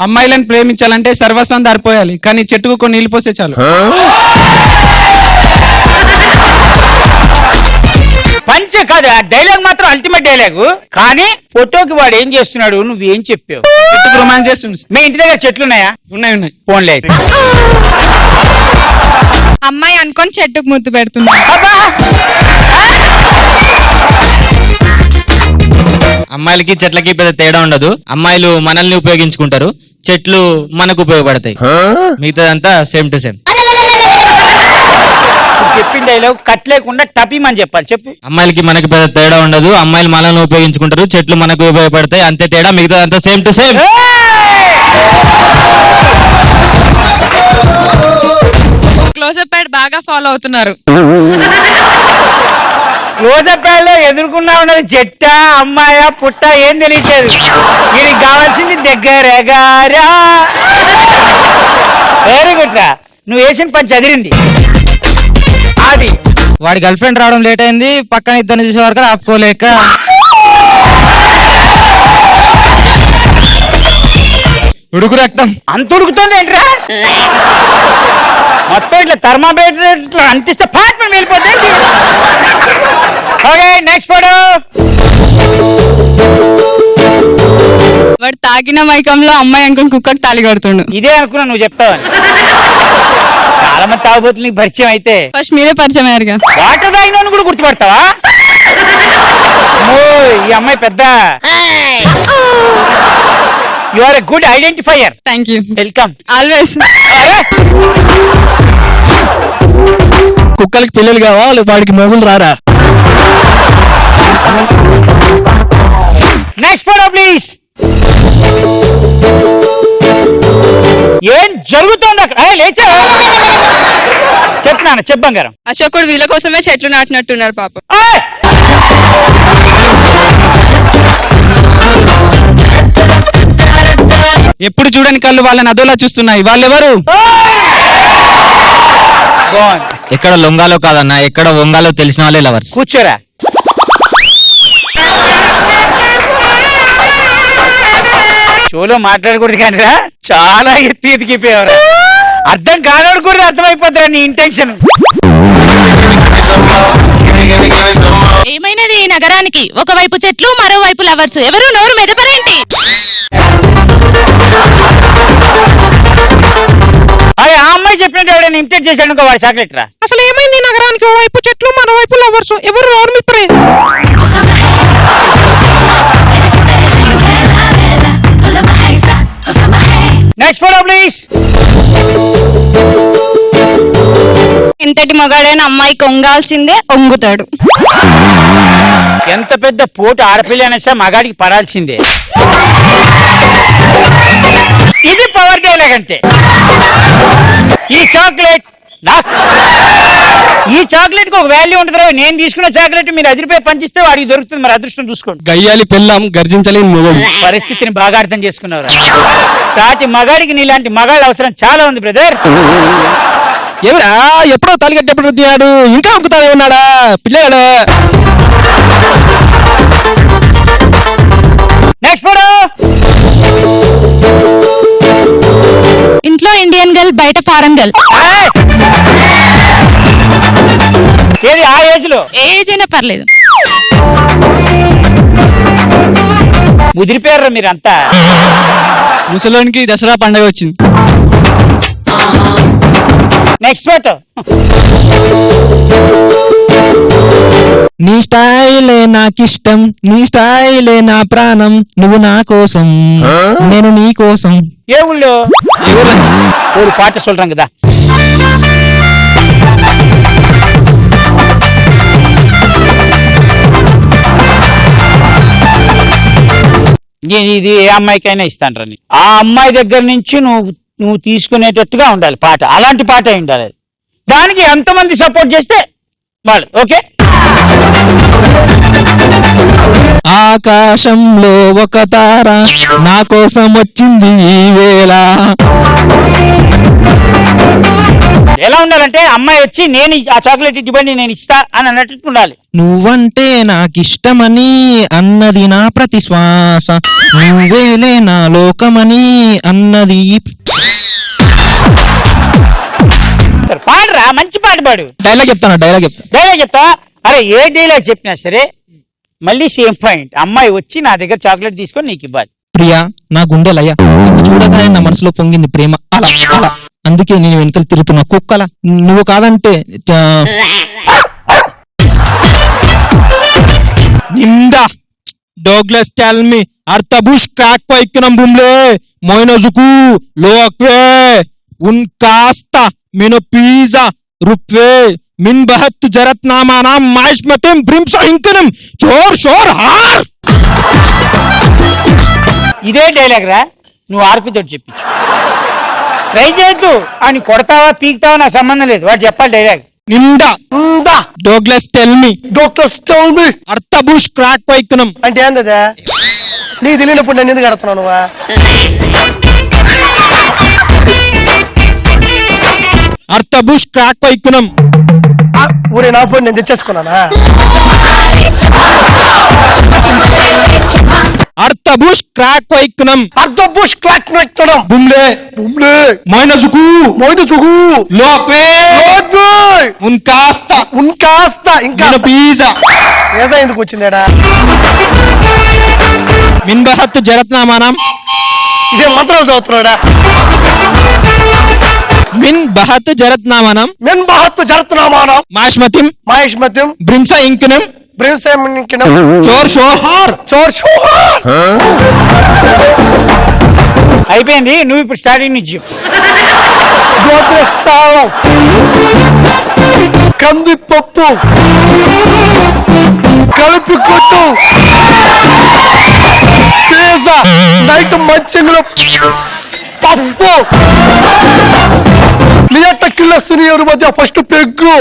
అమ్మాయిలను ప్రేమించాలంటే సర్వస్వం దారిపోయాలి, కానీ చెట్టుకు కొన్ని నీళ్లు పోస్తే చాలు. పంచ కాదు, ఆ డైలాగ్ మాత్రం అల్టిమేట్ డైలాగ్. కానీ ఫోటోకి వాడు ఏం చేస్తున్నాడు, నువ్వేం చెప్పావు? చెట్టుకు రొమాన్స్ చేస్తుంది. మీ ఇంటి దగ్గర చెట్లు ఉన్నాయా? ఉన్నాయి. ఫోన్లే. అమ్మాయి అనుకొని చెట్టుకు ముద్దు పెడుతుంది. అమ్మాయిలకి చెట్లకి పెద్ద తేడా ఉండదు. అమ్మాయిలు మనల్ని ఉపయోగించుకుంటారు, చెట్లు మనకు ఉపయోగపడతాయి. మిగతాదంతా సేమ్ టు సేమ్. చెప్పిన డైలాగ్ కట్ లేకుండా టపీమని చెప్పాలి. చెప్పు. అమ్మాయిలకి మనకి పెద్ద తేడా ఉండదు, అమ్మాయిలు మనల్ని ఉపయోగించుకుంటారు, చెట్లు మనకు ఉపయోగపడతాయి, అంతే తేడా. మిగతాదంతా same to same. Closeup pad బాగా ఫాలో అవుతున్నారు. క్లోజప్ ప్యాడ్ లో ఎదుర్కొన్నా ఉన్నది చెట్ట, అమ్మాయ, పుట్ట ఏం తెలియట్లేదు. వీరికి కావాల్సింది దగ్గరగారా. వెరీ గుడ్ రా, నువ్వు వేసిన పని చదిరింది. అది వాడి గర్ల్ ఫ్రెండ్ రావడం లేట్ అయింది, పక్కన ఇద్దరిని చూసే వరకు ఆపుకోలేక ఉడుకు రక్తం అంత ఉడుకుతుంది ఏంట్రా? మొత్తం ఇట్లా థర్మామీటర్ అంటిస్తే పాట్ మనం వెళ్ళిపోతే. Okay, next photo. వాడు తాగిన మైకంలో అమ్మాయి అనుకుని కుక్కకి తాళి కడుతుండు. ఇదే అనుకున్నా నువ్వు చెప్తావని. చాలా మంది తాగుబోతులు నీకు పరిచయం అయితే ఫస్ట్ మీరే పరిచయం అయ్యారుగా. వాటర్ తాగిన కూడా గుర్తుపడతావా? ఈ అమ్మాయి పెద్ద. You are a good identifier. Thank you. Welcome. Always. కుక్కలకి పిల్లలు కావాలి, వాడికి మొగులు రారా? Next photo please. ఏం జరుగుతుంది అక్కడ? లేచా చెప్తున్నాను, చెప్పంగారం. అశోకుడు వీళ్ళ కోసమే చెట్లు నాటినట్టున్నాడు పాపం. ఎప్పుడు చూడని కళ్ళు వాళ్ళని అదోలా చూస్తున్నాయి. వాళ్ళెవరు? ఎక్కడ లొంగాలో కాదన్నా, ఎక్కడ వంగాలో తెలిసిన వాళ్ళే లవర్స్. కూర్చోరా. షోలో మాట్లాడకూడదు కానీ రా, చాలా ఎత్తిపోయావరా. అర్థం కానోడు కూడా అర్థమైపోతురా నీ ఇంటెన్షన్. ఏమైనది ఈ నగరానికి? ఒకవైపు చెట్లు, మరోవైపు లవర్స్. ఎవరు నోరు మెదపరేంటి? అరే ఆ అమ్మాయి చెప్పినట్టు ఎవడైనా ఇమిటేట్ చేశాడు వాడు చాక్లెట్ రా. అసలు ఏమైంది నగరానికి? ఓవైపు చెట్లు, మరోవైపు లవర్స్. ఎవరు నోరు మెదపరే? Next photo please. ఇంతటి మగాడైన అమ్మాయి కొంగాల్సిందే, ఒంగుతాడు. ఎంత పెద్ద పోటు ఆడపిల్ల అనేసా మగాడికి పడాల్సిందే. ఇది పవర్ డైలాగ్ అంటే. ఈ చాక్లెట్ ఈ చాక్లెట్ కి ఒక వాల్యూ ఉంటుంది. నేను తీసుకున్న చాక్లెట్ మీరు 10 రూపాయలు పంచిస్తే వాడికి దొరుకుతుంది. మరి అదృష్టం చూసుకోండి. గయ్యాలి పెళ్ళాం, గర్జించలేని మొగం. పరిస్థితిని బాగా అర్థం చేసుకున్నారు. సాటి మగాడికి నీలాంటి మగాళ్ళ అవసరం చాలా ఉంది బ్రదర్. ఎవరా ఎప్పుడో తాలిగట్టెప్పుడు రుద్దాడు, ఇంకా ఒక్కుతా ఉన్నాడా పిల్లగాడు? Next photo. ఇంట్లో ఇండియన్ గర్ల్, బయట ఫారెన్ గర్ల్. ఏది ఆ ఏజ్ లో? ఏ ఏజ్ అయినా పర్లేదు. ముదిరిపోయారు మీరంతా. ముసలోనికి దసరా పండుగ వచ్చింది. Next photo. నీ స్టైలే నాకిష్టం, నీ స్టైలే నా ప్రాణం, నువ్వు నా కోసం, నేను నీ కోసం. ఏ ఊళ్ళో? ஒரு பாட்டு சொல்றாங்கதா. ఇది ఏ అమ్మాయికైనా ఇస్తాను. ఆ అమ్మాయి దగ్గర నుంచి నువ్వు తీసుకునేటట్టుగా ఉండాలి పాట. అలాంటి పాట ఉండాలి. దానికి ఎంతమంది సపోర్ట్ చేస్తే వాళ్ళు ఓకే. ఆకాశంలో ఒక తార నా కోసం వచ్చింది ఈ వేళ. ఎలా ఉండాలంటే అమ్మాయి వచ్చి నేను ఆ చాక్లెట్ ఇవ్వండి నేను ఇస్తా అని అన్నట్టు ఉండాలి. నువ్వంటే నాకిష్టమని అన్నది నా ప్రతి శ్వాస, నువ్వేలే నా లోకమని అన్నది సరే, పాడరా, మంచి పాట పాడు. డైలాగ్ చెప్తాను. డైలాగ్ చెప్తా. అరే ఏ డైలాగ్ చెప్పినా సరే మళ్ళీ సేమ్ పాయింట్. అమ్మాయి వచ్చి నా దగ్గర చాక్లెట్ తీసుకొని నీకు ఇవ్వాలి. ప్రియా నా గుండెలయ్యా, నిన్ను చూడగానే నా మనసులో పొంగింది ప్రేమ, అలా అలా అందుకే నేను వెనకలు తిరుగుతున్నా కుక్కల, నువ్వు కాదంటే నిందా డోగ్లెస్ టెల్ మీ అర్థబుష్ క్రాక్ పైకినం బుమ్లే మోయినజుకు లోక్వే ఉన్ కాస్తా మినో పిజ్జా రుప్వే మిన్ బహత్ జరత్ నామానా మాయిష్మతిం బ్రింస ఇంకనం చోర్ షోర్ హార్. ఇదే డైలాగ్ రా, నువ్వు ఆర్పితో చెప్పించు. ట్రై చేయొద్దు. అని కొడతావా పీకుతావా నాకు సంబంధం లేదు, వాడు చెప్పాలి డైలాగ్. నిందా డోగ్లెస్ టెల్ మీ అర్థబుష్ క్రాక్ పైకినం అంటే ఏందదే నీ తెలియనప్పుడు నేను ఎందుకు కడుతున్నావు నువ్వా? అర్థబుష్ క్రాక్ పైకినం. ఊరే నా ఫోన్ నేను తెచ్చేసుకున్నానా? అర్థబుష్ క్రాక్ పైకినం అర్ధబుష్ క్లాక్ నొక్కడం బుమ్లే బుమ్లే మోయినజుకు మోయినజుకు లోక్వే ఉన్ కాస్తా ఉన్కాస్తా ఇంకా మినో పిజ్జా ఏదో ఎందుకు వచ్చిందేడా? మిన్ బహత్ జరత్ నామానం ఇదే మంత్రాలు చదువుతున్నాడా? మిన్ బహత్ జరత్ నామానం మెన్ బహత్తు జరుతున్నామానం మాష్మతిం మహేష్మత్యం బ్రింస ఇంకనం బ్రింసేమింకినం చోర్ షోర్ హార్. చోర్ షోర్. అయిపోయింది, నువ్వు ఇప్పుడు స్టార్టింగ్ నుంచి చెప్పు. గోత్రస్థానం కందిపప్పు కలిపి కొట్టు పిజ్జా నైట్ మంచిగా పప్పు లియట కిల్ల సీనియర్ మధ్య ఫస్ట్ పెగ్గు